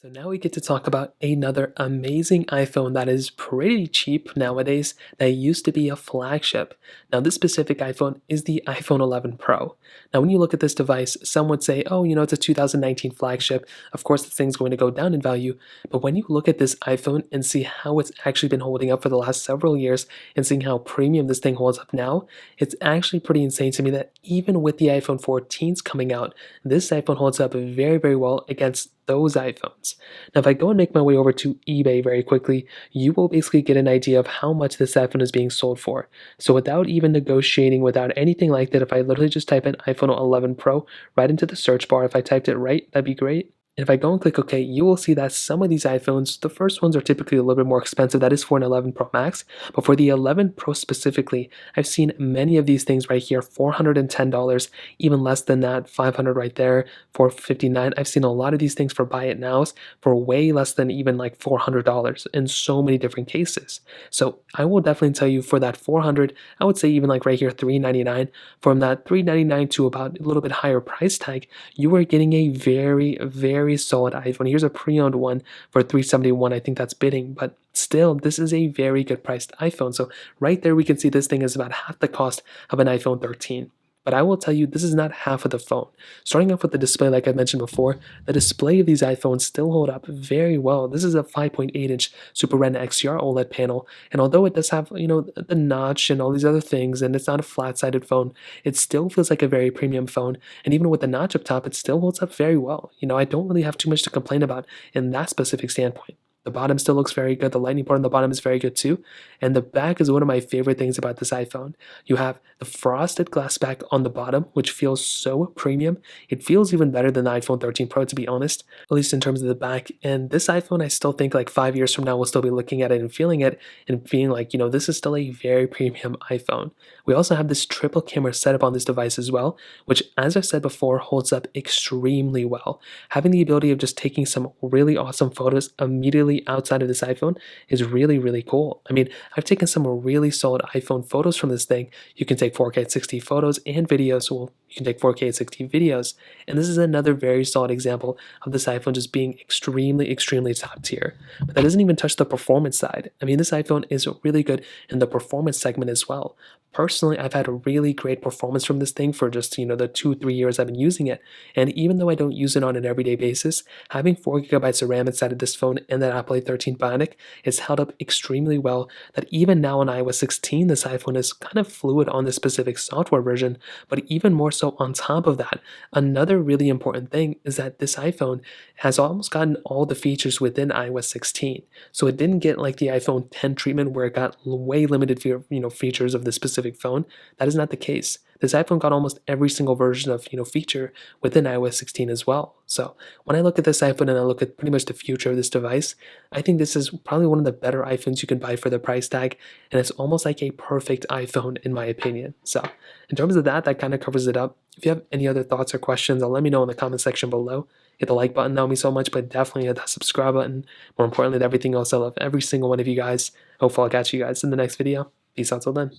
So now we get to talk about another amazing iPhone that is pretty cheap nowadays that used to be a flagship. Now this specific iPhone is the iPhone 11 Pro. Now when you look at this device, some would say, oh, it's a 2019 flagship. Of course, this thing's going to go down in value. But when you look at this iPhone and see how it's actually been holding up for the last several years and seeing how premium this thing holds up now, it's actually pretty insane to me that even with the iPhone 14s coming out, this iPhone holds up very, very well against those iPhones. Now, if I go and make my way over to eBay very quickly, you will basically get an idea of how much this iPhone is being sold for. So without even negotiating, without anything like that, if I literally just type in iPhone 11 Pro right into the search bar, if I typed it right, that'd be great. And if I go and click OK, you will see that some of these iPhones, the first ones are typically a little bit more expensive. That is for an 11 Pro Max. But for the 11 Pro specifically, I've seen many of these things right here, $410, even less than that, $500 right there, $459. I've seen a lot of these things for buy it nows for way less than even like $400 in so many different cases. So I will definitely tell you for that $400, I would say even like right here, $399. From that $399 to about a little bit higher price tag, you are getting a very, very solid iPhone. Here's a pre-owned one for $371. I think that's bidding, but still, this is a very good priced iPhone. So right there, we can see this thing is about half the cost of an iPhone 13. But I will tell you, this is not half of the phone. Starting off with the display, like I mentioned before, the display of these iPhones still hold up very well. This is a 5.8-inch Super Retina XDR OLED panel, and although it does have, the notch and all these other things, and it's not a flat-sided phone, it still feels like a very premium phone. And even with the notch up top, it still holds up very well. I don't really have too much to complain about in that specific standpoint. The bottom still looks very good. The lightning port on the bottom is very good too. And the back is one of my favorite things about this iPhone. You have the frosted glass back on the bottom, which feels so premium. It feels even better than the iPhone 13 Pro, to be honest, at least in terms of the back. And this iPhone, I still think like 5 years from now, we'll still be looking at it and feeling it and being like, this is still a very premium iPhone. We also have this triple camera setup on this device as well, which, as I said before, holds up extremely well. Having the ability of just taking some really awesome photos immediately outside of this iPhone is really, really cool. I mean, I've taken some really solid iPhone photos from this thing. You can take 4K at 60 photos and videos. Well, you can take 4K at 60 videos. And this is another very solid example of this iPhone just being extremely, extremely top tier. But that doesn't even touch the performance side. I mean, this iPhone is really good in the performance segment as well. Personally, I've had a really great performance from this thing for just, the 2-3 years I've been using it. And even though I don't use it on an everyday basis, having 4 gigabytes of RAM inside of this phone and that Apple A13 Bionic is held up extremely well, that even now on iOS 16, this iPhone is kind of fluid on this specific software version. But even more so on top of that, another really important thing is that this iPhone has almost gotten all the features within iOS 16. So it didn't get like the iPhone 10 treatment where it got way limited features of this specific phone. That is not the case. This iPhone got almost every single version of feature within iOS 16 as well. So when I look at this iPhone and I look at pretty much the future of this device, I think this is probably one of the better iPhones you can buy for the price tag, and it's almost like a perfect iPhone in my opinion. So in terms of that kind of covers it up. If you have any other thoughts or questions, let me know in the comment section below. Hit the like button, that would mean so much, but definitely hit that subscribe button. More importantly than everything else, I love every single one of you guys. Hopefully I'll catch you guys in the next video. Peace out till then.